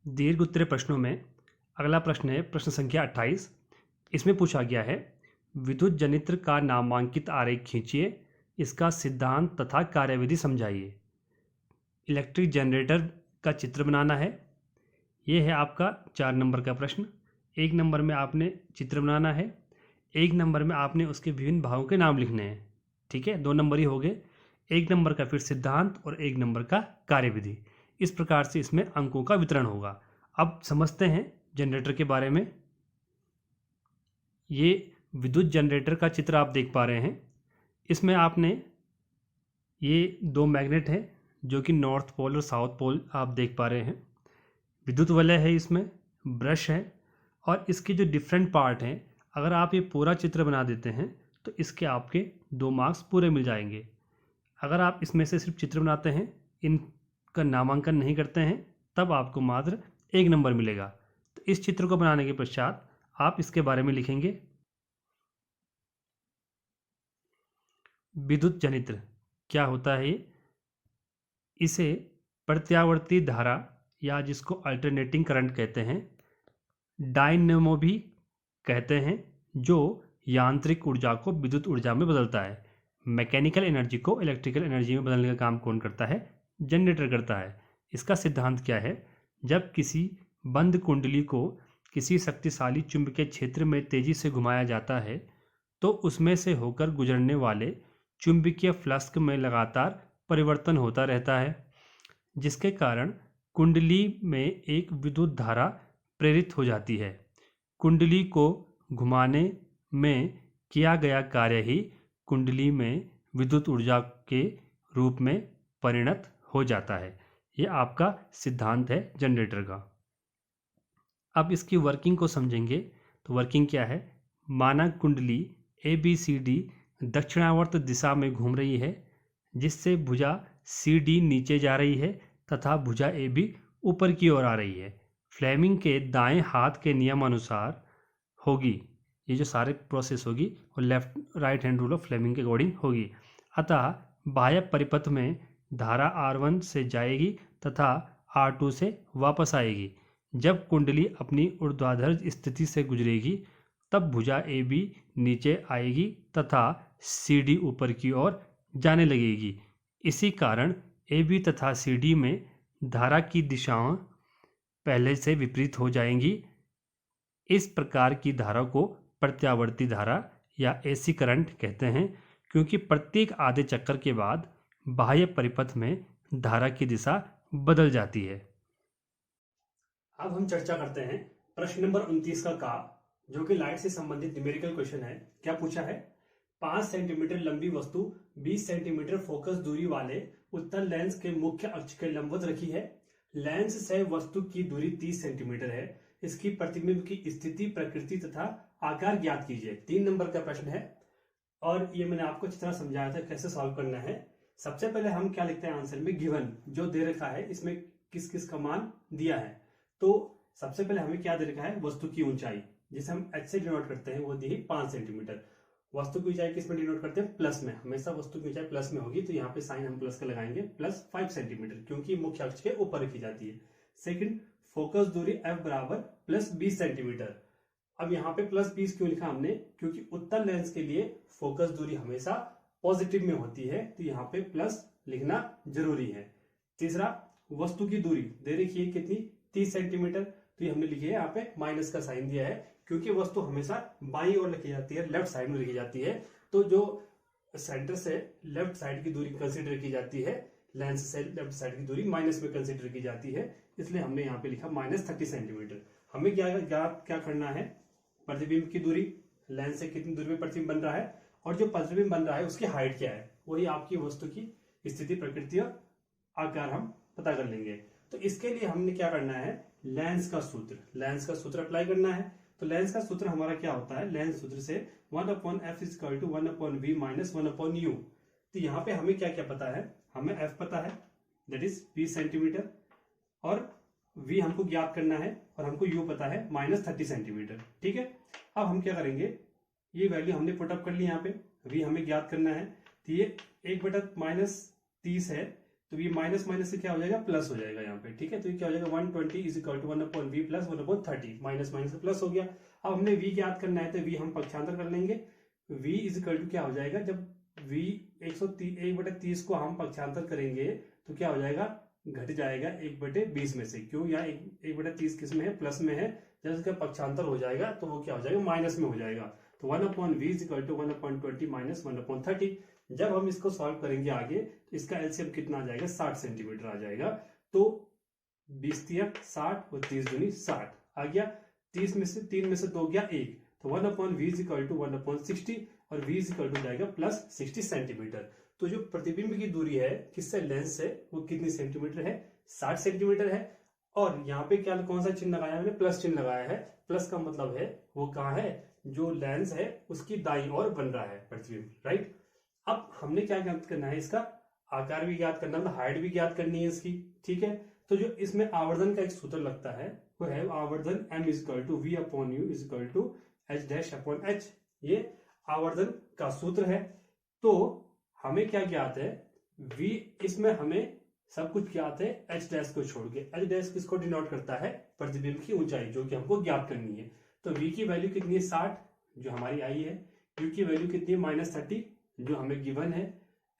दीर्घ उत्तरीय प्रश्नों में अगला प्रश्न है प्रश्न संख्या 28। इसमें पूछा गया है विद्युत जनित्र का नामांकित आरेख खींचिए, इसका सिद्धांत तथा कार्यविधि समझाइए। इलेक्ट्रिक जनरेटर का चित्र बनाना है। ये है आपका 4 नंबर का प्रश्न। 1 नंबर में आपने चित्र बनाना है, 1 नंबर में आपने उसके विभिन्न भागों के नाम लिखने हैं। ठीक है, 2 नंबर ही हो गए। 1 नंबर का फिर सिद्धांत और 1 नंबर का कार्यविधि। इस प्रकार से इसमें अंकों का वितरण होगा। अब समझते हैं जनरेटर के बारे में। ये विद्युत जनरेटर का चित्र आप देख पा रहे हैं। इसमें आपने ये 2 मैग्नेट हैं जो कि नॉर्थ पोल और साउथ पोल आप देख पा रहे हैं। विद्युत वलय है, इसमें ब्रश है और इसके जो डिफरेंट पार्ट हैं, अगर आप ये पूरा चित्र बना देते हैं तो इसके आपके 2 मार्क्स पूरे मिल जाएंगे। अगर आप इसमें से सिर्फ चित्र बनाते हैं, इनका नामांकन नहीं करते हैं, तब आपको मात्र 1 नंबर मिलेगा। तो इस चित्र को बनाने के पश्चात आप इसके बारे में लिखेंगे। विद्युत जनित्र क्या होता है? इसे प्रत्यावर्ती धारा या जिसको अल्टरनेटिंग करंट कहते हैं, डायनेमो भी कहते हैं, जो यांत्रिक ऊर्जा को विद्युत ऊर्जा में बदलता है। मैकेनिकल एनर्जी को इलेक्ट्रिकल एनर्जी में बदलने का काम कौन करता है? जनरेटर करता है। इसका सिद्धांत क्या है? जब किसी बंद कुंडली को किसी शक्तिशाली चुंबकीय क्षेत्र में तेजी से घुमाया जाता है तो उसमें से होकर गुजरने वाले चुंबकीय फ्लक्स में लगातार परिवर्तन होता रहता है, जिसके कारण कुंडली में एक विद्युत धारा प्रेरित हो जाती है। कुंडली को घुमाने में किया गया कार्य ही कुंडली में विद्युत ऊर्जा के रूप में परिणत हो जाता है। ये आपका सिद्धांत है जनरेटर का। अब इसकी वर्किंग को समझेंगे तो वर्किंग क्या है? माना कुंडली ABCD दक्षिणावर्त दिशा में घूम रही है, जिससे भुजा CD नीचे जा रही है तथा भुजा AB ऊपर की ओर आ रही है। फ्लेमिंग के दाएं हाथ के नियम अनुसार होगी। ये जो सारे प्रोसेस होगी वो left right hand rule of Fleming के अकॉर्डिंग होगी। अतः बाह्य परिपथ में धारा R1 से जाएगी तथा R2 से वापस आएगी। जब कुंडली अपनी ऊर्ध्वाधर स्थिति से गुजरेगी तब भुजा AB नीचे आएगी तथा CD ऊपर की ओर जाने लगेगी। इसी कारण AB तथा CD में धारा की दिशाएं पहले से विपरीत हो जाएंगी। इस प्रकार की धारा को प्रत्यावर्ती धारा या AC करंट कहते हैं, क्योंकि प्रत्येक आधे चक्कर के बाद बाह्य परिपथ में धारा की दिशा बदल जाती है। अब हम चर्चा करते हैं प्रश्न नंबर 29 का, जो कि लाइट से संबंधित न्यूमेरिकल क्वेश्चन है। क्या पूछा है? 5 सेंटीमीटर लंबी वस्तु 20 सेंटीमीटर फोकस दूरी वाले उत्तल लेंस के मुख्य अक्ष के लंबवत रखी है। लेंस से वस्तु की दूरी 30 सेंटीमीटर है। इसकी प्रतिबिंब की स्थिति, प्रकृति तथा आकार ज्ञात कीजिए। 3 नंबर का प्रश्न है और ये मैंने आपको अच्छी तरह समझाया था कैसे सॉल्व करना है। सबसे पहले हम क्या लिखते हैं आंसर में? गिवन जो दे रखा है, इसमें किस किस का मान दिया है। तो सबसे पहले हमें क्या दे रखा है? वस्तु की ऊंचाई, जिसे हम h से डिनोट करते हैं, वो दी है 5 सेंटीमीटर। वस्तु की ऊंचाई किस में डिनोट करते हैं? प्लस में। हमेशा वस्तु की ऊंचाई प्लस में होगी, तो यहाँ पे साइन हम प्लस का लगाएंगे, प्लस 5 सेंटीमीटर, क्योंकि मुख्य अक्ष के ऊपर रखी जाती है। सेकंड, फोकस दूरी F बराबर प्लस 20 सेंटीमीटर। अब यहाँ पे प्लस 20 क्यों लिखा हमने? क्योंकि उत्तल लेंस के लिए फोकस दूरी हमेशा पॉजिटिव में होती है, तो यहाँ पे प्लस लिखना जरूरी है। तीसरा, वस्तु की दूरी दे रखी है कितनी? 30 सेंटीमीटर, तो ये हमने लिखी है यहाँ पे माइनस का साइन दिया है, क्योंकि वस्तु हमेशा बाईं ओर लिखी जाती है, लेफ्ट साइड में लिखी जाती है। तो जो सेंटर से लेफ्ट साइड की दूरी कंसीडर की जाती है, लेंस से लेफ्ट साइड की दूरी माइनस में कंसीडर की जाती है, इसलिए हमने यहाँ पे लिखा -30 सेंटीमीटर। हमें क्या करना है? प्रतिबिंब की दूरी, लेंस से कितनी दूरी में प्रतिबिंब बन रहा है, और जो प्रतिबिंब बन रहा है उसकी हाइट क्या है, वही आपकी वस्तु की स्थिति, प्रकृति और आकार हम पता कर लेंगे। तो इसके लिए हमने क्या करना है? लेंस का सूत्र अप्लाई करना है। तो लेंस का सूत्र हमारा क्या होता है? लेंस सूत्र से 1/f = 1/v - 1/u। तो यहाँ पे हमें क्या क्या पता है? हमें f पता है, दैट इज 20 सेंटीमीटर, और v हमको ज्ञात करना है, और हमको u पता है -30 सेंटीमीटर। ठीक है, अब हम क्या करेंगे? ये वैल्यू हमने पुटअप कर ली यहाँ पे, v हमें ज्ञात करना है, तो ये 1/-30 है, तो ये माइनस माइनस से क्या हो जाएगा, प्लस हो जाएगा यहाँ पे, ठीक है। तो ये क्या हो जाएगा 120 is equal to 1/v plus 1/30, minus minus से प्लस हो गया। अब हमने v ज्ञात करना है तो v हम पक्षांतर कर लेंगे, v इज इक्वल टू क्या हो जाएगा, जब v 1/30 को हम पक्षांतर करेंगे तो क्या हो जाएगा, घट जाएगा 1/20 में से। क्यों, यहाँ 1/30 किस में है, प्लस में है। जब इसका पक्षांतर हो जाएगा तो वो क्या हो जाएगा, माइनस में हो जाएगा। तो 1/v is equal to 1/20 minus 1/30। जब हम इसको सॉल्व करेंगे आगे तो इसका एलसीएम कितना आ जाएगा, 60 सेंटीमीटर आ जाएगा। तो 20 तिया 60 और 30 दूनी 60 आ गया। 30 में से 3 में से 2 गया 1, तो 1/v इज इक्वल टू 1/60 और v इज इक्वल टू जाएगा प्लस 60 सेंटीमीटर। तो जो प्रतिबिंब की दूरी है किससे, लेंस से, वो कितनी सेंटीमीटर है, 60 सेंटीमीटर है। और यहाँ पे क्या, कौन सा चिन्ह लगाया है मैंने, प्लस चिन्ह लगाया है। प्लस का मतलब है वो कहाँ है, जो लेंस है उसकी दाईं ओर बन रहा है प्रतिबिंब, राइट। अब हमने क्या ज्ञात करना है, इसका आकार भी ज्ञात करना है, हाइट भी ज्ञात करनी है इसकी, ठीक है। तो जो इसमें आवर्धन का एक सूत्र लगता है वो है आवर्धन m is equal to v upon U is equal to h dash upon h, ये आवर्धन का सूत्र है। तो हमें क्या ज्ञात है, v, इसमें हमें सब कुछ ज्ञात है h डैश को छोड़ के। h डैश किसको डिनोट करता है, प्रतिबिंब की ऊंचाई, जो कि हमको ज्ञात करनी है। तो v की वैल्यू कितनी है, 60, जो हमारी आई है। u की वैल्यू कितनी है, -30, जो हमें गिवन है।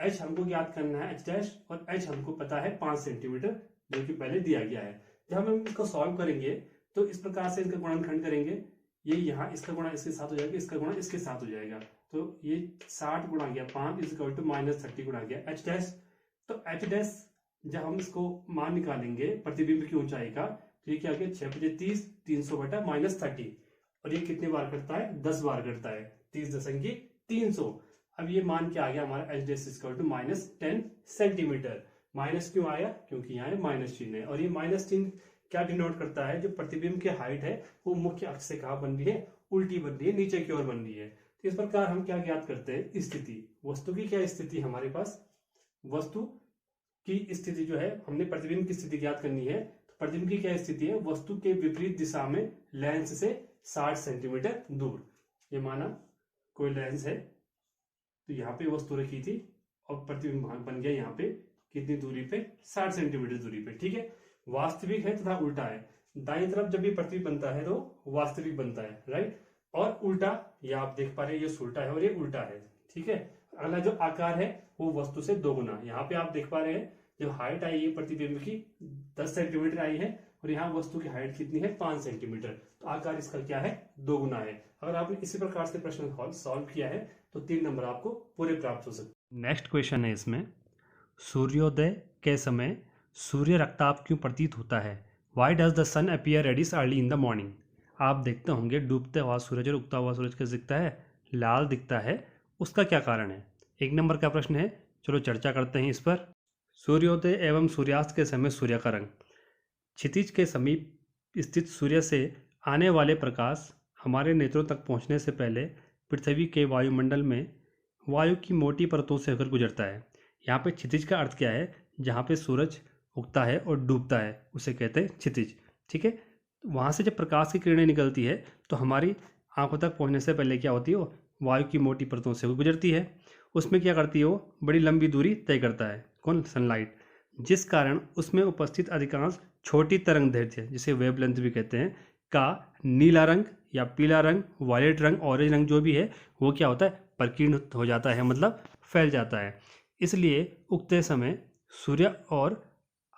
h हमको ज्ञात करना है h डैश, और h हमको पता है 5 सेंटीमीटर, जो कि पहले दिया गया है। जब हम इसको सॉल्व करेंगे तो इस प्रकार से इसका गुणनखंड करेंगे, ये यहाँ इसका गुणा इसके साथ हो जाएगा, इसका गुणा इसके साथ हो जाएगा। तो ये 60 गुणा गया 5 इज इक्वल टू -30 गुणा गया h डैश। तो h डैश जब हम इसको मान निकालेंगे प्रतिबिंब की ऊंचाई का, तो ये क्या हो गया, 6×30 300/-30, और ये कितने बार करता है, 10 बार करता है, 30.300। अब ये मान क्या आ गया हमारा, h dash equal to -10 centimetre. Minus क्यों आया, क्योंकि यहाँ माइनस चिन्ह है, और ये माइनस चिन्ह क्या डिनोट करता है, जो प्रतिबिंब की हाइट है वो मुख्य अक्ष से कहाँ बन रही है, उल्टी बन रही है, नीचे की ओर बन रही है। तो इस प्रकार हम क्या ज्ञात करते हैं, स्थिति, वस्तु की क्या स्थिति हमारे पास, वस्तु की स्थिति जो है, हमने प्रतिबिंब की स्थिति ज्ञात करनी है। तो प्रतिबिंब की क्या स्थिति है, वस्तु के विपरीत दिशा में लेंस से 60 सेंटीमीटर दूर। ये माना कोई लेंस है, तो यहाँ पे वस्तु रखी थी और प्रतिबिंब बन गया यहाँ पे कितनी दूरी पे, 60 सेंटीमीटर दूरी पे, ठीक है। वास्तविक है तथा उल्टा है, दाईं तरफ जब भी प्रतिबिंब बनता है तो वास्तविक बनता है, राइट। और उल्टा, ये आप देख पा रहे हैं, ये उल्टा है और ये उल्टा है, ठीक है। अगला जो आकार है वो वस्तु से 2 गुना, यहाँ पे आप देख पा रहे हैं जो हाइट आई है प्रतिबिंब की 10 सेंटीमीटर आई है, और यहाँ वस्तु की हाइट कितनी है, 5 सेंटीमीटर। तो आकार इसका क्या है, 2 गुना है। अगर आपने इसी प्रकार से प्रश्न सॉल्व किया है तो 3 नंबर आपको पूरे प्राप्त हो सकते। नेक्स्ट क्वेश्चन है इसमें, सूर्योदय के समय सूर्य रक्ताभ क्यों प्रतीत होता है, why does the sun appear reddish early in the morning. आप देखते होंगे डूबते हुआ सूरज और उगता हुआ सूरज कैसे दिखता है, लाल दिखता है, उसका क्या कारण है। 1 नंबर का प्रश्न है, चलो चर्चा करते हैं इस पर। सूर्योदय एवं सूर्यास्त के समय सूर्य का रंग, क्षितिज के समीप स्थित सूर्य से आने वाले प्रकाश हमारे नेत्रों तक पहुंचने से पहले पृथ्वी के वायुमंडल में वायु की मोटी परतों से होकर गुजरता है। यहाँ पे क्षितिज का अर्थ क्या है, जहाँ पे सूरज उगता है और डूबता है उसे कहते हैं क्षितिज, ठीक है। वहाँ से जब प्रकाश की किरणें निकलती है तो हमारी आंखों तक पहुँचने से पहले क्या होती है, वो वायु की मोटी परतों से गुजरती है। उसमें क्या करती है, वो बड़ी लंबी दूरी तय करता है, कौन, सनलाइट, जिस कारण उसमें उपस्थित अधिकांश छोटी तरंग दैर्ध्य, जिसे वेवलेंथ भी कहते हैं, का नीला रंग या पीला रंग, वायलेट रंग, ऑरेंज रंग जो भी है वो क्या होता है, प्रकीर्ण हो जाता है, मतलब फैल जाता है। इसलिए उगते समय सूर्य और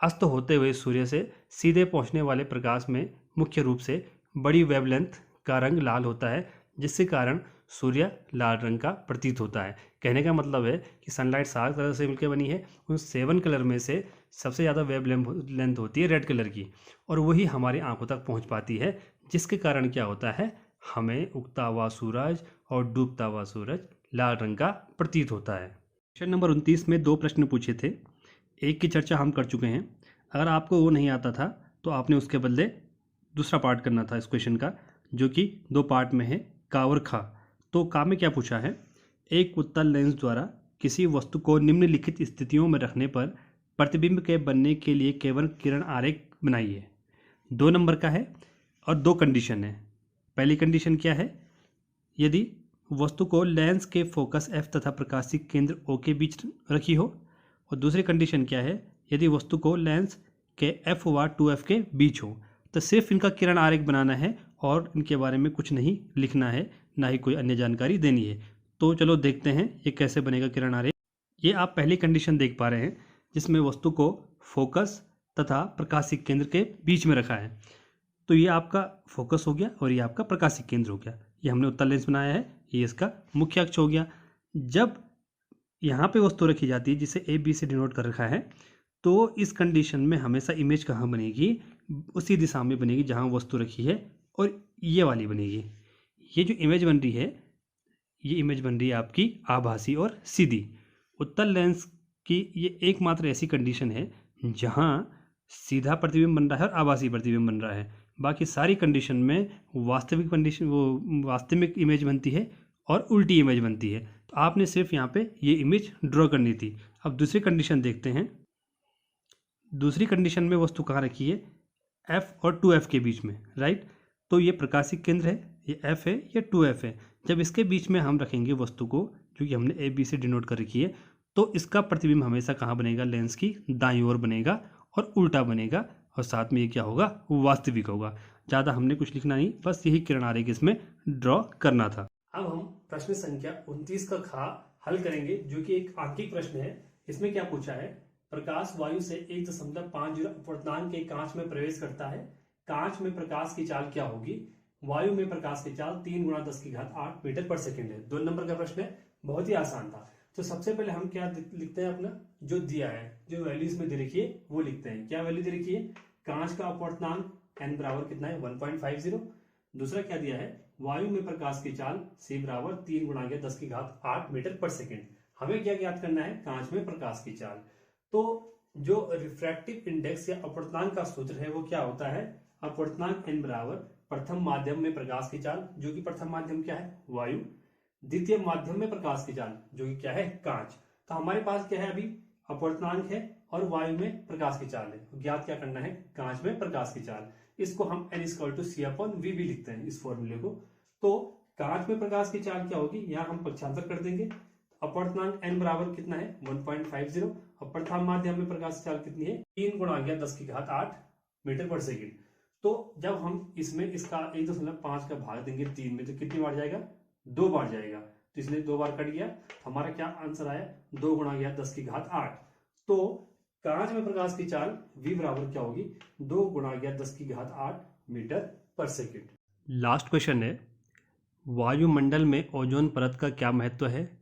अस्त होते हुए सूर्य से सीधे पहुंचने वाले प्रकाश में मुख्य रूप से बड़ी वेवलेंथ का रंग लाल होता है, जिसके कारण सूर्य लाल रंग का प्रतीत होता है। कहने का मतलब है कि सनलाइट 7 कलर से मिलकर बनी है, उन 7 कलर में से सबसे ज़्यादा वेवलेंथ होती है रेड कलर की, और वही हमारी आंखों तक पहुंच पाती है, जिसके कारण क्या होता है, हमें उगता हुआ सूरज और डूबता हुआ सूरज लाल रंग का प्रतीत होता है। क्वेश्चन नंबर 29 में 2 प्रश्न पूछे थे, एक की चर्चा हम कर चुके हैं। अगर आपको वो नहीं आता था तो आपने उसके बदले दूसरा पार्ट करना था इस क्वेश्चन का, जो कि 2 पार्ट में है, का और खा। तो का में क्या पूछा है, एक उत्तल लेंस द्वारा किसी वस्तु को निम्नलिखित स्थितियों में रखने पर प्रतिबिंब के बनने के लिए केवल किरण आरेख बनाइए। 2 नंबर का है और 2 कंडीशन है। पहली कंडीशन क्या है, यदि वस्तु को लेंस के फोकस F तथा प्रकाशिक केंद्र O के बीच रखी हो, और दूसरी कंडीशन क्या है, यदि वस्तु को लेंस के F व 2F के बीच हो। तो सिर्फ इनका किरण आरेख बनाना है और इनके बारे में कुछ नहीं लिखना है, ना ही कोई अन्य जानकारी देनी है। तो चलो देखते हैं ये कैसे बनेगा किरण आरेख। ये आप पहली कंडीशन देख पा रहे हैं जिसमें वस्तु को फोकस तथा प्रकाशिक केंद्र के बीच में रखा है। तो ये आपका फोकस हो गया और ये आपका प्रकाशिक केंद्र हो गया। ये हमने उत्तल लेंस बनाया है, ये इसका मुख्य अक्ष हो गया। जब यहाँ पे वस्तु रखी जाती है जिसे ए बी से डिनोट कर रखा है, तो इस कंडीशन में हमेशा इमेज कहाँ बनेगी, उसी दिशा में बनेगी जहाँ वस्तु रखी है, और ये वाली बनेगी। ये जो इमेज बन रही है, ये इमेज बन रही है आपकी आभासी और सीधी। उत्तल लेंस की ये एकमात्र ऐसी कंडीशन है जहाँ सीधा प्रतिबिंब बन रहा है और आभासी प्रतिबिंब बन रहा है। बाकी सारी कंडीशन में वास्तविक इमेज बनती है और उल्टी इमेज बनती है। तो आपने सिर्फ यहाँ पे ये इमेज ड्रॉ करनी थी। अब दूसरी कंडीशन देखते हैं। दूसरी कंडीशन में वस्तु कहाँ रखी है, F और 2F के बीच में, राइट। तो ये प्रकाशिक केंद्र है, ये F है, ये 2F है। जब इसके बीच में हम रखेंगे वस्तु को, जो कि हमने A B से डिनोट कर रखी है, तो इसका प्रतिबिंब हमेशा कहाँ बनेगा, लेंस की दाईं ओर बनेगा और उल्टा बनेगा, और साथ में ये क्या होगा, वास्तविक होगा। ज़्यादा हमने कुछ लिखना नहीं, बस यही किरण आरेख इसमें ड्रॉ करना था। अब हम प्रश्न संख्या 29 का खा हल करेंगे, जो कि एक आंकिक प्रश्न है। इसमें क्या पूछा है, प्रकाश वायु से 1.50 अपवर्तनांक के कांच में प्रवेश करता है। कांच में प्रकाश की चाल क्या होगी। वायु में प्रकाश की चाल 3 × 10⁸ मीटर पर सेकंड है। 2 नंबर का प्रश्न है, बहुत ही आसान था। तो सबसे पहले हम क्या लिखते हैं, अपना जो दिया है, जो वैल्यू इसमें दे रखी है वो लिखते हैं। क्या वैल्यू दे रखी है, कांच का अपवर्तनांक n बराबर कितना है, 1.50। दूसरा क्या दिया है, वायु में प्रकाश की चाल c बराबर 3 × 10⁸ मीटर पर सेकंड। हमें क्या ज्ञात करना है, कांच में प्रकाश की चाल। तो जो रिफ्रैक्टिव इंडेक्स या अपवर्तनांक का सूत्र है वो क्या होता है, अपवर्तनांक n बराबर प्रथम माध्यम में प्रकाश की चाल, जो कि प्रथम माध्यम क्या है, वायु, द्वितीय माध्यम में प्रकाश की चाल, जो कि क्या है, कांच। तो हमारे पास क्या है, अभी अपवर्तनांक है और वायु में प्रकाश की चाल है। ज्ञात क्या करना है, कांच में प्रकाश की चाल। इसको हम n = c/v भी लिखते हैं, इस फॉर्मूले को। तो कांच में प्रकाश की चाल क्या होगी, यहाँ हम पक्षांतर कर देंगे। अपवर्तनांक n बराबर कितना है, 1.50, और प्रथम माध्यम में प्रकाश की चाल कितनी है, 3 × 10⁸ मीटर पर सेकंड। तो जब हम इसमें इसका 1.5 का भाग देंगे 3 में, तो कितनी बार जाएगा, 2 बार जाएगा। तो इसलिए 2 बार कट गया। हमारा क्या आंसर आया, 2 × 10⁸। तो कांच में प्रकाश की चाल v बराबर क्या होगी, 2 × 10⁸ मीटर पर सेकंड। लास्ट क्वेश्चन है, वायुमंडल में ओजोन परत का क्या महत्व है।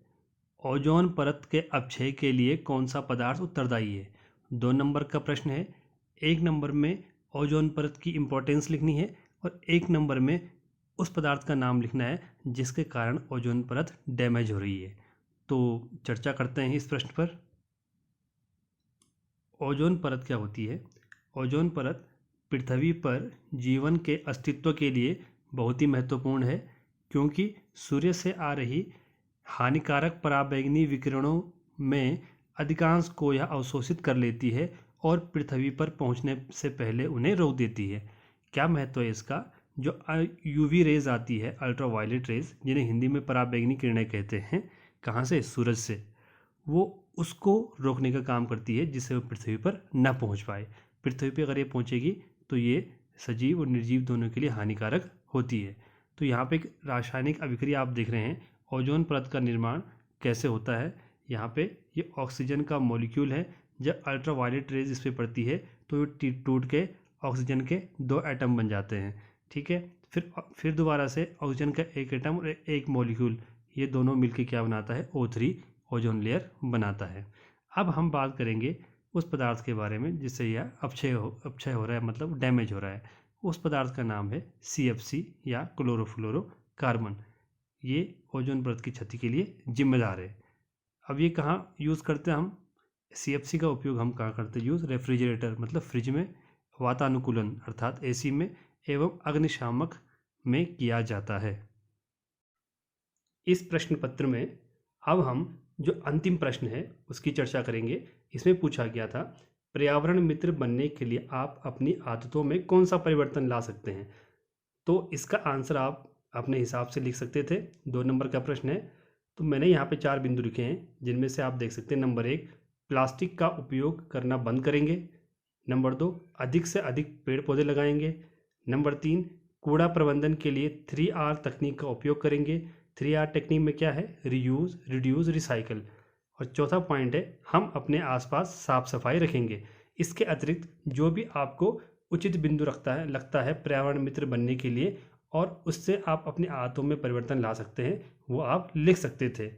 ओजोन परत के अपक्षय के लिए कौन सा पदार्थ उत्तरदायी है। 2 नंबर का प्रश्न है। 1 नंबर में ओजोन परत की इंपॉर्टेंस लिखनी है और 1 नंबर में उस पदार्थ का नाम लिखना है जिसके कारण ओजोन परत डैमेज हो रही है। तो चर्चा करते हैं इस प्रश्न पर। ओजोन परत क्या होती है। ओजोन परत पृथ्वी पर जीवन के अस्तित्व के लिए बहुत ही महत्वपूर्ण है, क्योंकि सूर्य से आ रही हानिकारक पराबैंगनी विकिरणों में अधिकांश को यह अवशोषित कर लेती है और पृथ्वी पर पहुंचने से पहले उन्हें रोक देती है। क्या महत्व है इसका, जो यूवी रेज आती है, अल्ट्रावायलेट रेज, जिन्हें हिंदी में पराबैंगनी किरणें कहते हैं, कहाँ से, सूरज से, वो उसको रोकने का काम करती है जिससे वो पृथ्वी पर न पहुंच पाए। पृथ्वी पर अगर ये पहुंचेगी तो ये सजीव और निर्जीव दोनों के लिए हानिकारक होती है। तो यहाँ पे एक रासायनिक अभिक्रिया आप देख रहे हैं, ओजोन परत का निर्माण कैसे होता है। यहाँ पे ये ऑक्सीजन का मॉलिक्यूल है, जब अल्ट्रावायलेट रेज इस पर पड़ती है तो ये टूट के ऑक्सीजन के 2 एटम बन जाते हैं, ठीक है। फिर दोबारा से ऑक्सीजन का 1 एटम और 1 मॉलिक्यूल, ये दोनों मिलकर क्या बनाता है, O3 ओजोन लेयर बनाता है। अब हम बात करेंगे उस पदार्थ के बारे में जिससे यह अपक्षय हो रहा है, मतलब डैमेज हो रहा है। उस पदार्थ का नाम है CFC या क्लोरोफ्लोरोकार्बन। ये ओजोन परत की क्षति के लिए जिम्मेदार है। अब ये कहाँ यूज़ करते हैं हम, CFC का उपयोग हम कहाँ करते हैं यूज़, रेफ्रिजरेटर मतलब फ्रिज में, वातानुकूलन अर्थात AC में, एवं अग्निशामक में किया जाता है। इस प्रश्न पत्र में अब हम जो अंतिम प्रश्न है उसकी चर्चा करेंगे। इसमें पूछा गया था, पर्यावरण मित्र बनने के लिए आप अपनी आदतों में कौन सा परिवर्तन ला सकते हैं। तो इसका आंसर आप अपने हिसाब से लिख सकते थे। 2 नंबर का प्रश्न है। तो मैंने यहाँ पे 4 बिंदु लिखे हैं, जिनमें से आप देख सकते हैं, नंबर 1, प्लास्टिक का उपयोग करना बंद करेंगे। नंबर 2, अधिक से अधिक पेड़ पौधे लगाएंगे। नंबर 3, कूड़ा प्रबंधन के लिए 3R तकनीक का उपयोग करेंगे। 3R टेक्निक में क्या है? Reuse, reduce, recycle. और चौथा पॉइंट है, हम अपने आसपास साफ सफाई रखेंगे। इसके अतिरिक्त जो भी आपको उचित बिंदु लगता है पर्यावरण मित्र बनने के लिए और उससे आप अपनी आदतों में परिवर्तन ला सकते हैं, वो आप लिख सकते थे।